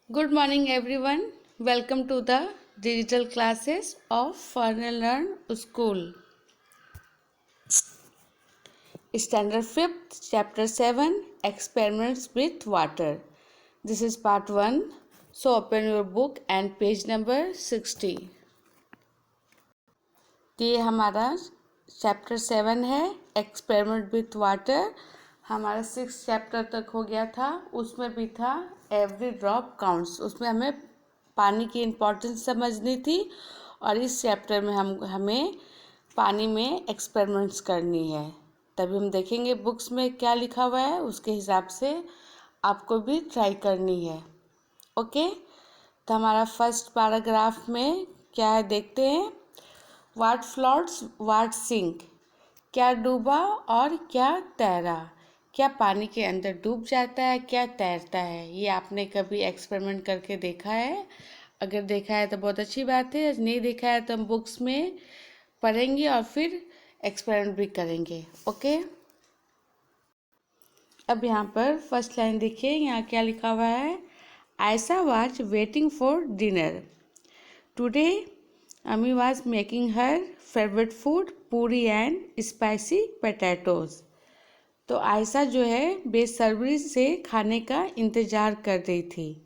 Good morning, everyone. Welcome to the digital classes of Fun and Learn School. Standard 5th, Chapter 7 Experiments with Water. This is Part 1. So, open your book and page number 60. ये हमारा chapter 7 है experiment with water. हमारा 6 chapter तक हो गया था. उसमें भी था एवरी ड्रॉप काउंट्स. उसमें हमें पानी की इम्पोर्टेंस समझनी थी और इस चैप्टर में हमें पानी में एक्सपेरिमेंट्स करनी है. तभी हम देखेंगे बुक्स में क्या लिखा हुआ है, उसके हिसाब से आपको भी ट्राई करनी है. ओके, तो हमारा फर्स्ट पैराग्राफ में क्या है देखते हैं. वाट फ्लोट्स वाट सिंक. क्या डूबा और क्या तैरा. क्या पानी के अंदर डूब जाता है, क्या तैरता है. ये आपने कभी एक्सपेरिमेंट करके देखा है? अगर देखा है तो बहुत अच्छी बात है. नहीं देखा है तो हम बुक्स में पढ़ेंगे और फिर एक्सपेरिमेंट भी करेंगे. ओके, अब यहाँ पर फर्स्ट लाइन देखिए. यहाँ क्या लिखा हुआ है. Ayesha was waiting for dinner. Today Ami was making her favorite food पूरी एंड स्पाइसी पोटैटोज. तो आयशा जो है बेसब्री से खाने का इंतज़ार कर रही थी.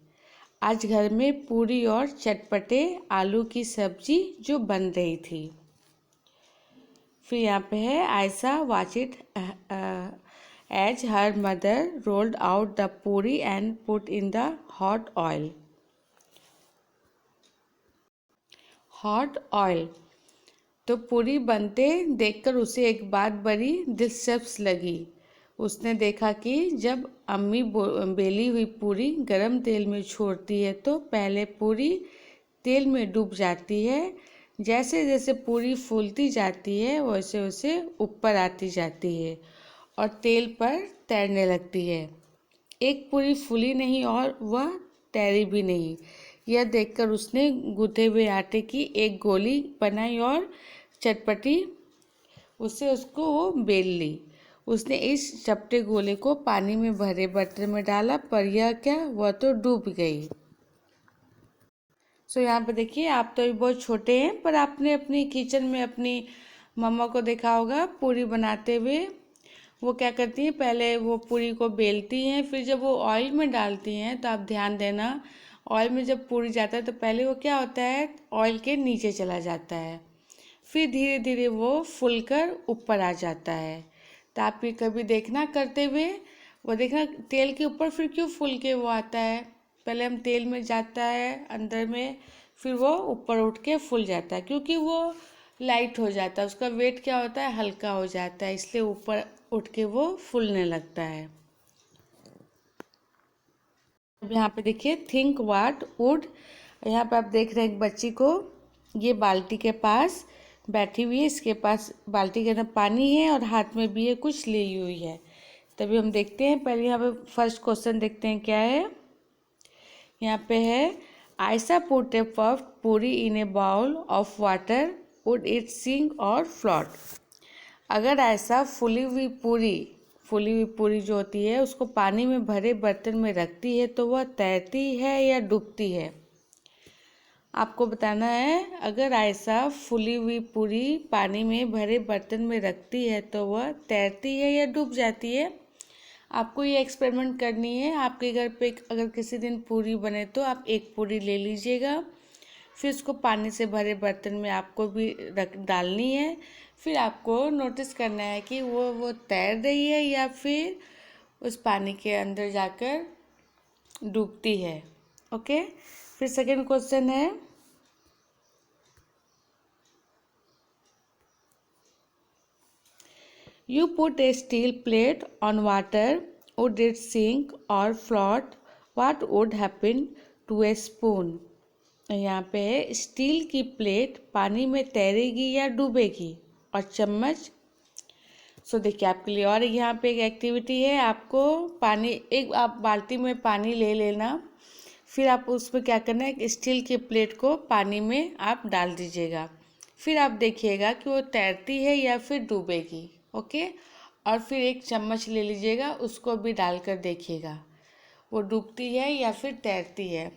आज घर में पूरी और चटपटे आलू की सब्जी जो बन रही थी. फिर यहाँ पे है Ayesha watch it as her mother rolled out the puri and put in the hot oil. Hot oil. तो पूरी बनते देखकर उसे एक बात बड़ी दिलचस्प लगी. उसने देखा कि जब अम्मी बेली हुई पूरी गरम तेल में छोड़ती है तो पहले पूरी तेल में डूब जाती है. जैसे जैसे पूरी फूलती जाती है वैसे वैसे ऊपर आती जाती है और तेल पर तैरने लगती है. एक पूरी फूली नहीं और वह तैरी भी नहीं. यह देखकर उसने गूंथे हुए आटे की एक गोली बनाई और चटपटी उसको वो बेल ली. उसने इस चपटे गोले को पानी में भरे बर्तन में डाला, पर यह क्या, वह तो डूब गई. सो यहाँ पे देखिए, आप तो अभी बहुत छोटे हैं, पर आपने अपनी किचन में अपनी मम्मा को देखा होगा पूरी बनाते हुए. वो क्या करती हैं, पहले वो पूरी को बेलती हैं, फिर जब वो ऑयल में डालती हैं तो आप ध्यान देना, ऑयल में जब पूरी जाता है तो पहले वो क्या होता है, ऑयल के नीचे चला जाता है, फिर धीरे धीरे वो फूलकर ऊपर आ जाता है. तो आप भी कभी देखना करते हुए, वो देखना तेल के ऊपर फिर क्यों फूल के वो आता है. पहले हम तेल में जाता है अंदर में, फिर वो ऊपर उठ के फूल जाता है, क्योंकि वो लाइट हो जाता है, उसका वेट क्या होता है, हल्का हो जाता है, इसलिए ऊपर उठ के वो फूलने लगता है. अब यहाँ पे देखिए थिंक वाट वुड. यहाँ पे आप देख रहे हैं एक बच्ची को, ये बाल्टी के पास बैठी हुई है, इसके पास बाल्टी के अंदर पानी है और हाथ में भी है कुछ ली हुई है. तभी हम देखते हैं, पहले यहाँ पे फर्स्ट क्वेश्चन देखते हैं क्या है. यहाँ पे है Ayesha put a puffed puri in a bowl of water, would it sink और फ्लोट. अगर ऐसा फूली हुई पूरी जो होती है उसको पानी में भरे बर्तन में रखती है तो वह तैरती है या डूबती है. आपको बताना है, अगर ऐसा फूली हुई पूरी पानी में भरे बर्तन में रखती है तो वह तैरती है या डूब जाती है. आपको ये एक्सपेरिमेंट करनी है. आपके घर पे अगर किसी दिन पूरी बने तो आप एक पूरी ले लीजिएगा, फिर उसको पानी से भरे बर्तन में आपको भी डालनी है. फिर आपको नोटिस करना है कि वो तैर रही है या फिर उस पानी के अंदर जाकर डूबती है. ओके, फिर सेकंड क्वेश्चन है, you put a steel plate on water, would it sink और float. What would happen to a spoon. यहाँ पे है स्टील की प्लेट पानी में तैरेगी या डूबेगी, और चम्मच. सो देखिए आपके लिए और यहाँ पे एक एक्टिविटी है. आपको पानी, एक आप बाल्टी में पानी ले लेना, फिर आप उसमें क्या करना है, एक स्टील की प्लेट को पानी में आप डाल दीजिएगा, फिर आप देखिएगा कि वो तैरती है या फिर डूबेगी. ओके, और फिर एक चम्मच ले लीजिएगा, उसको भी डालकर देखिएगा वो डूबती है या फिर तैरती है.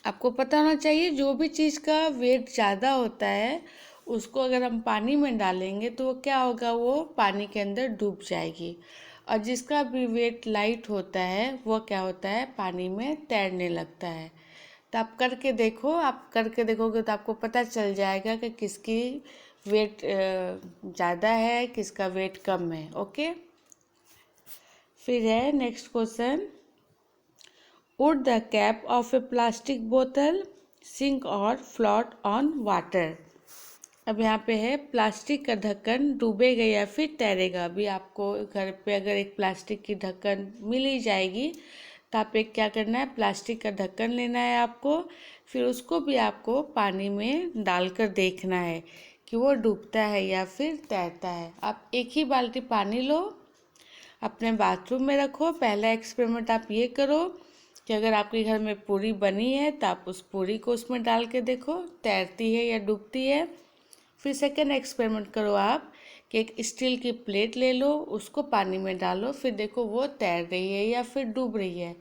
आपको पता होना चाहिए जो भी चीज़ का वेट ज़्यादा होता है उसको अगर हम पानी में डालेंगे तो वो क्या होगा, वो पानी के अंदर डूब जाएगी। और जिसका भी वेट लाइट होता है वो क्या होता है, पानी में तैरने लगता है। तो आप करके देखो, आप करके देखोगे तो आपको पता चल जाएगा कि किसकी वेट ज़्यादा है, किसका वेट कम है। ओके, फिर है next question, would the cap of A plastic बोतल सिंक और फ्लोट ऑन वाटर। अब यहाँ पे है प्लास्टिक का ढक्कन डूबेगा या फिर तैरेगा। अभी आपको घर पे अगर एक प्लास्टिक की ढक्कन मिल ही जाएगी तो आप एक क्या करना है, प्लास्टिक का ढक्कन लेना है आपको, फिर उसको भी आपको पानी में डालकर देखना है कि वो डूबता है या फिर तैरता है। आप एक ही बाल्टी पानी लो, अपने बाथरूम में रखो। पहला एक्सपेरिमेंट आप ये करो कि अगर आपके घर में पूरी बनी है तो आप उस पूरी को उसमें डाल के देखो तैरती है या डूबती है। फिर सेकेंड एक्सपेरिमेंट करो आप कि एक स्टील की प्लेट ले लो, उसको पानी में डालो, फिर देखो वो तैर रही है या फिर डूब रही है।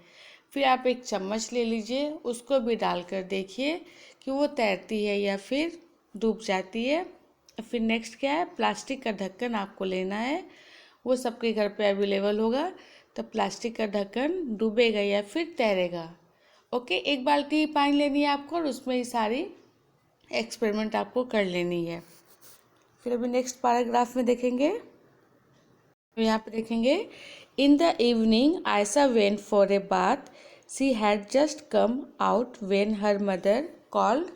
फिर आप एक चम्मच ले लीजिए, उसको भी डालकर देखिए कि वो तैरती है या फिर डूब जाती है। फिर नेक्स्ट क्या है, प्लास्टिक का ढक्कन आपको लेना है, वो सबके घर पे अवेलेबल होगा। तो प्लास्टिक का ढक्कन डूबेगा या फिर तैरेगा। ओके, एक बाल्टी पानी लेनी है आपको और उसमें ये सारी एक्सपेरिमेंट आपको कर लेनी है। फिर अभी नेक्स्ट पैराग्राफ में देखेंगे, यहाँ पे देखेंगे, in the evening Ayesha went for a bath, she had just come out when her mother called,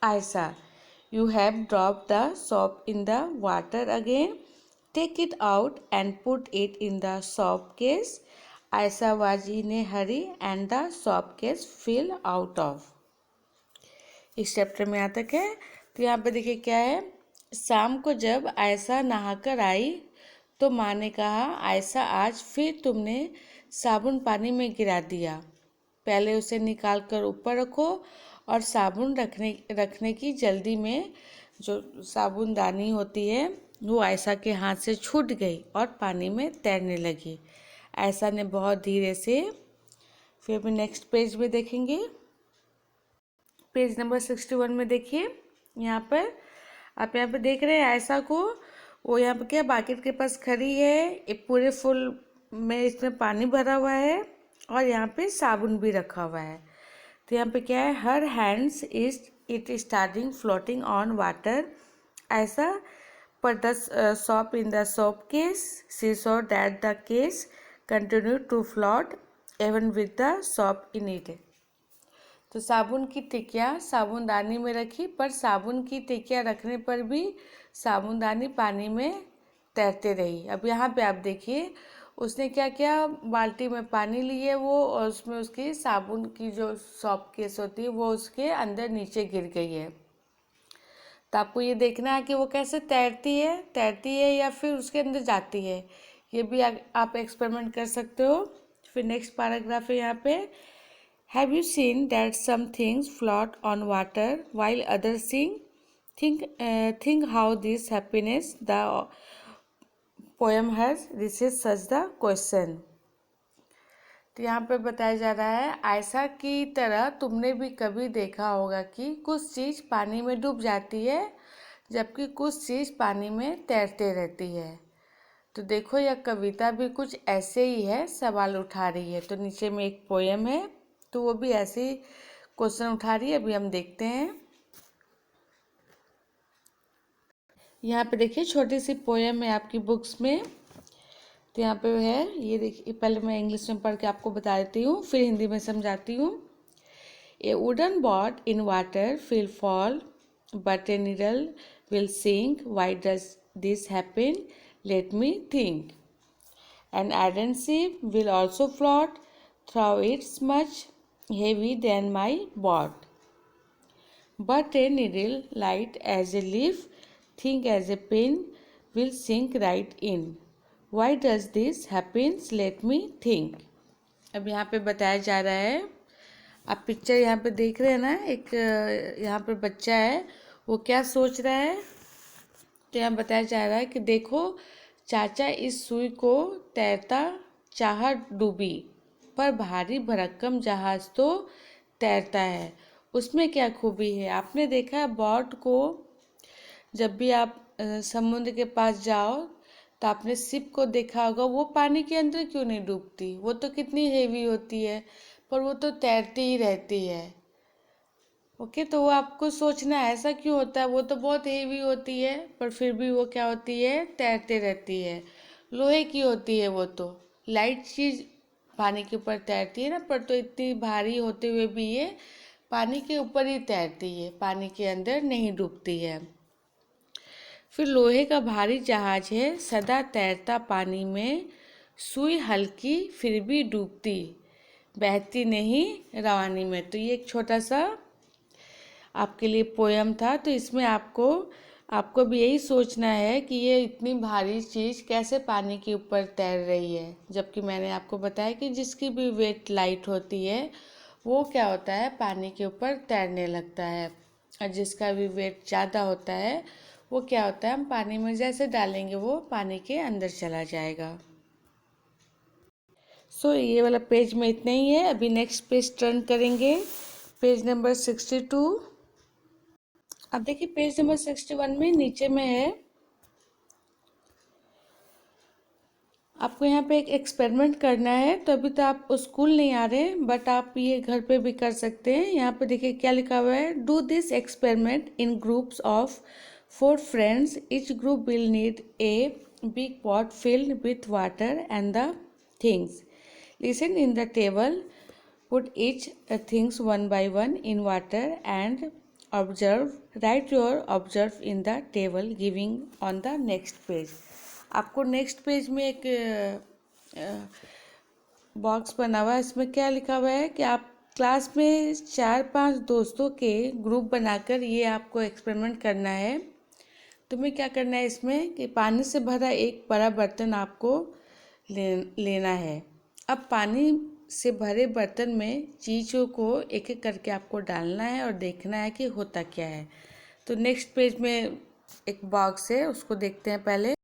Ayesha you have drop the soap in the water again, take it out and put it in the soap case. Ayesha was in a hurry and the soap case fell out of. इस chapter में यहाँ तक है। तो यहाँ पे देखिए क्या है, शाम को जब आयशा नहाकर आई तो माँ ने कहा, आयशा आज फिर तुमने साबुन पानी में गिरा दिया, पहले उसे निकाल कर ऊपर रखो। और साबुन रखने की जल्दी में जो साबुनदानी होती है वो आयशा के हाथ से छूट गई और पानी में तैरने लगी। आयशा ने बहुत धीरे से। फिर भी नेक्स्ट पेज में देखेंगे, पेज नंबर 61 में देखिए, यहाँ पर आप यहाँ पे देख रहे हैं आयशा को, वो यहाँ पे क्या बाकेट के पास खड़ी है, एक पूरे फुल में इसमें पानी भरा हुआ है और यहाँ पे साबुन भी रखा हुआ है। तो यहाँ पे क्या है, her hands is it starting floating on water, ऐसा पर the soap in the soap case, she saw that the case continue to float even with the soap in it. तो साबुन की टिकिया साबुनदानी में रखी, पर साबुन की टिकिया रखने पर भी साबुनदानी पानी में तैरते रही। अब यहाँ पे आप देखिए उसने क्या किया, बाल्टी में पानी लिए वो, और उसमें उसकी साबुन की जो सॉप केस होती है वो उसके अंदर नीचे गिर गई है। तो आपको ये देखना है कि वो कैसे तैरती है या फिर उसके अंदर जाती है। ये भी आप एक्सपेरिमेंट कर सकते हो। फिर नेक्स्ट पैराग्राफ है यहाँ पे, Have you seen that some things float on water while others sink? Think how this happiness the poem has. This is such the question. तो यहाँ पे बताया जा रहा है, आयशा की तरह तुमने भी कभी देखा होगा कि कुछ चीज़ पानी में डूब जाती है जबकि कुछ चीज़ पानी में तैरते रहती है। तो देखो यह कविता भी कुछ ऐसे ही है, सवाल उठा रही है। तो नीचे में एक पोएम है तो वो भी ऐसे ही क्वेश्चन उठा रही है। अभी हम देखते हैं, यहाँ पे देखिए छोटी सी पोएम है आपकी बुक्स में। तो यहाँ पे है, ये देखिए, पहले मैं इंग्लिश में पढ़ के आपको बता देती हूँ फिर हिंदी में समझाती हूँ। A wooden boat in water will fall but a needle will sink, why does this happen, let me think. An iron ship will also float through its much heavy than my boat, but a needle light as a leaf, think as a pin, will sink right in. Why does this happen? Let me think. अब यहाँ पे बताया जा रहा है, आप picture यहाँ पे देख रहे हैं ना, एक यहाँ पे बच्चा है, वो क्या सोच रहा है। तो यहाँ बताया जा रहा है कि देखो चाचा इस सुई को तैरता चाह डूबी, पर भारी भरक्कम जहाज तो तैरता है। उसमें क्या खूबी है? आपने देखा है बोट को, जब भी आप समुद्र के पास जाओ तो आपने शिप को देखा होगा, वो पानी के अंदर क्यों नहीं डूबती? वो तो कितनी हेवी होती है, पर वो तो तैरती ही रहती है। ओके, तो वो आपको सोचना है ऐसा क्यों होता है? वो तो बहुत हेवी होती है पर फिर भी वो क्या होती है? तैरते रहती है। लोहे की होती है वो तो, लाइट चीज पानी के ऊपर तैरती है ना, पर तो इतनी भारी होते हुए भी ये पानी के ऊपर ही तैरती है, पानी के अंदर नहीं डूबती है। फिर लोहे का भारी जहाज है, सदा तैरता पानी में, सुई हल्की फिर भी डूबती, बहती नहीं रवानी में। तो ये एक छोटा सा आपके लिए पोयम था। तो इसमें आपको आपको भी यही सोचना है कि ये इतनी भारी चीज़ कैसे पानी के ऊपर तैर रही है, जबकि मैंने आपको बताया कि जिसकी भी वेट लाइट होती है वो क्या होता है? पानी के ऊपर तैरने लगता है। और जिसका भी वेट ज़्यादा होता है वो क्या होता है? हम पानी में जैसे डालेंगे वो पानी के अंदर चला जाएगा। सो ये वाला पेज में इतना ही है। अभी नेक्स्ट पेज टर्न करेंगे, पेज नंबर 62। अब देखिए पेज नंबर 61 में नीचे में है, आपको यहाँ पे एक एक्सपेरिमेंट करना है। तो अभी तो आप स्कूल नहीं आ रहे, बट आप ये घर पे भी कर सकते हैं। यहाँ पे देखिए क्या लिखा हुआ है, do this experiment in groups of 4 friends, each group will need a big pot filled with water and the things, listen in the table, put each things one by one in water and observe, write your observe in the table giving on the next page। आपको next page में एक box बना हुआ है, इसमें क्या लिखा हुआ है कि आप क्लास में 4-5 दोस्तों के ग्रुप बनाकर ये आपको एक्सपेरिमेंट करना है। तुम्हें क्या करना है इसमें कि पानी से भरा एक बड़ा बर्तन आपको लेना है। अब पानी से भरे बर्तन में चीज़ों को एक एक करके आपको डालना है और देखना है कि होता क्या है। तो नेक्स्ट पेज में एक बॉक्स है, उसको देखते हैं पहले।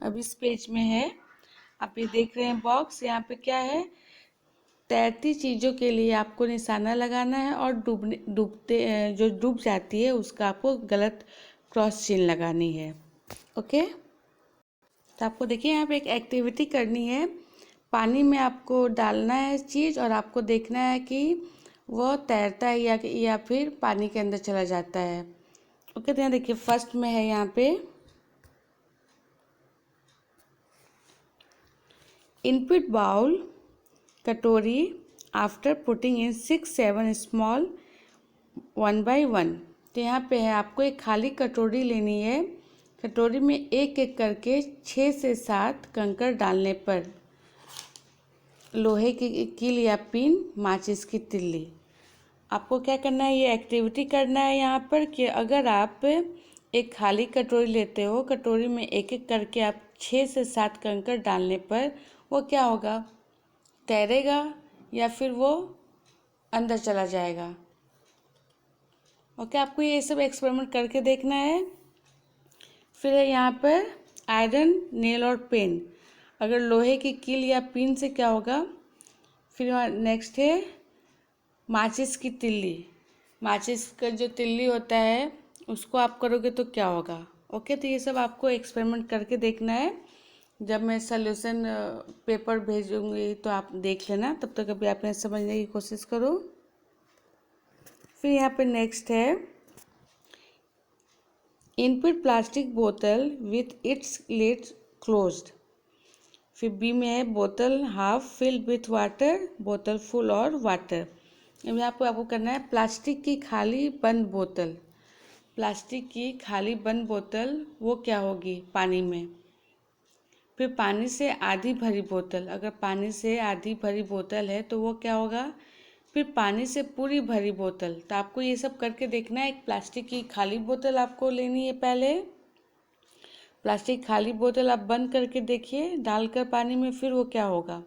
अब इस पेज में है, आप ये देख रहे हैं बॉक्स, यहाँ पे क्या है? तैरती चीज़ों के लिए आपको निशाना लगाना है और डूबते जो डूब जाती है उसका आपको गलत क्रॉस चिन्ह लगानी है। ओके, तो आपको देखिए यहाँ पे एक एक्टिविटी करनी है, पानी में आपको डालना है चीज़ और आपको देखना है कि वह तैरता है या फिर पानी के अंदर चला जाता है। ओके, तो यहाँ देखिए फर्स्ट में है यहाँ पे इनपुट बाउल कटोरी, after putting in 6-7 small 1 by 1। तो यहाँ पे है आपको एक खाली कटोरी लेनी है, कटोरी में एक एक करके 6 से 7 कंकड़ डालने पर लोहे की कील या पिन, माचिस की तिल्ली। आपको क्या करना है? ये एक्टिविटी करना है यहाँ पर कि अगर आप एक खाली कटोरी लेते हो, कटोरी में एक एक करके आप 6 से 7 कंकड़ डालने पर वो क्या होगा? तैरेगा या फिर वो अंदर चला जाएगा। ओके, आपको ये सब एक्सपेरिमेंट करके देखना है। फिर है यहाँ पर आयरन नेल और पेन, अगर लोहे की कील या पिन से क्या होगा? फिर नेक्स्ट है माचिस की तिल्ली, माचिस का जो तिल्ली होता है उसको आप करोगे तो क्या होगा? ओके, तो ये सब आपको एक्सपेरिमेंट करके देखना है। जब मैं सॉल्यूशन पेपर भेजूंगी तो आप देख लेना, तब तक अभी आपने समझने की कोशिश करो। फिर यहाँ पे नेक्स्ट है इनपुट प्लास्टिक बोतल विथ इट्स लिड क्लोज्ड। फिर बी में है बोतल हाफ फिल्ड विथ वाटर, बोतल फुल और वाटर। अब यहाँ पर आपको करना है प्लास्टिक की खाली बंद बोतल, प्लास्टिक की खाली बंद बोतल वो क्या होगी? पानी में। फिर पानी से आधी भरी बोतल, अगर पानी से आधी भरी बोतल है तो वो क्या होगा? फिर पानी से पूरी भरी बोतल। तो आपको ये सब करके देखना है। एक प्लास्टिक की खाली बोतल आपको लेनी है, पहले प्लास्टिक खाली बोतल आप बंद करके देखिए डालकर पानी में, फिर वो क्या होगा?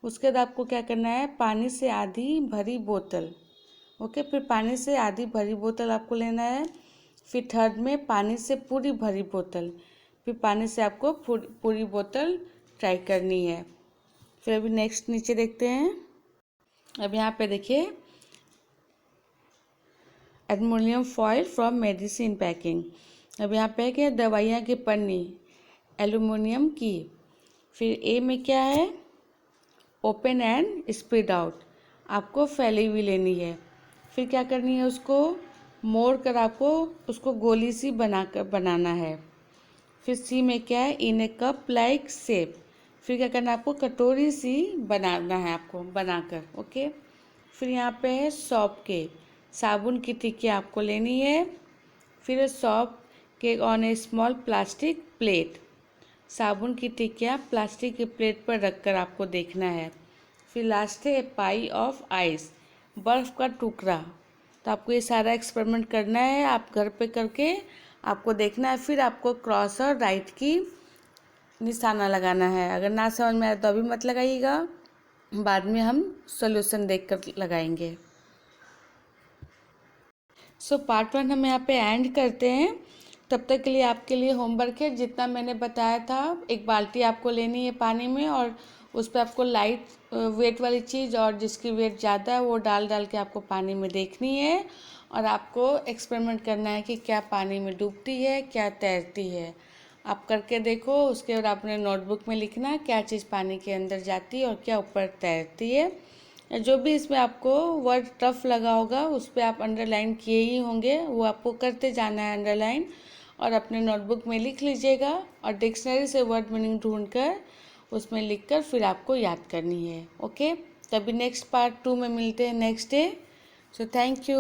उसके बाद आपको क्या करना है? पानी से आधी भरी बोतल। ओके, फिर पानी से आधी भरी बोतल आपको लेना है। फिर थर्ड में पानी से पूरी भरी बोतल, फिर पानी से आपको पूरी बोतल ट्राई करनी है। फिर अभी नेक्स्ट नीचे देखते हैं। अब यहाँ पे देखिए aluminium foil from medicine packing. अब यहाँ पे है कि दवाइयाँ की पन्नी एल्युमिनियम की। फिर ए में क्या है, ओपन एंड स्प्रेड आउट, आपको फैली हुई लेनी है। फिर क्या करनी है, उसको मोड़ कर आपको उसको गोली सी बनाना है। फिर सी में क्या है, इन ए कप लाइक शेप, फिर क्या करना है, आपको कटोरी सी बनाना है आपको बनाकर। ओके। फिर यहाँ पे है सॉप के, साबुन की टिक्की आपको लेनी है। फिर सॉप के on A small plastic plate, साबुन की टिक्कियाँ प्लास्टिक की प्लेट पर रखकर आपको देखना है। फिर लास्ट है पाई ऑफ आइस, बर्फ़ का टुकड़ा। तो आपको ये सारा एक्सपेरिमेंट करना है, आप घर पे करके आपको देखना है। फिर आपको क्रॉस और राइट की निशाना लगाना है। अगर ना समझ में आए तो अभी मत लगाइएगा, बाद में हम सॉल्यूशन देखकर लगाएंगे। सो पार्ट 1 हम यहाँ पे एंड करते हैं। तब तक के लिए आपके लिए होमवर्क है, जितना मैंने बताया था, एक बाल्टी आपको लेनी है पानी में, और उस पर आपको लाइट वेट वाली चीज़ और जिसकी वेट ज़्यादा है वो डाल डाल के आपको पानी में देखनी है। और आपको एक्सपेरिमेंट करना है कि क्या पानी में डूबती है, क्या तैरती है। आप करके देखो, उसके बाद आपने नोटबुक में लिखना क्या चीज़ पानी के अंदर जाती है और क्या ऊपर तैरती है। जो भी इसमें आपको वर्ड टफ लगा होगा उस पर आप अंडरलाइन किए ही होंगे, वो आपको करते जाना है अंडरलाइन, और अपने नोटबुक में लिख लीजिएगा। और डिक्शनरी से वर्ड मीनिंग ढूंढकर उसमें लिखकर फिर आपको याद करनी है। ओके, तभी नेक्स्ट पार्ट 2 में मिलते हैं next day. So thank you.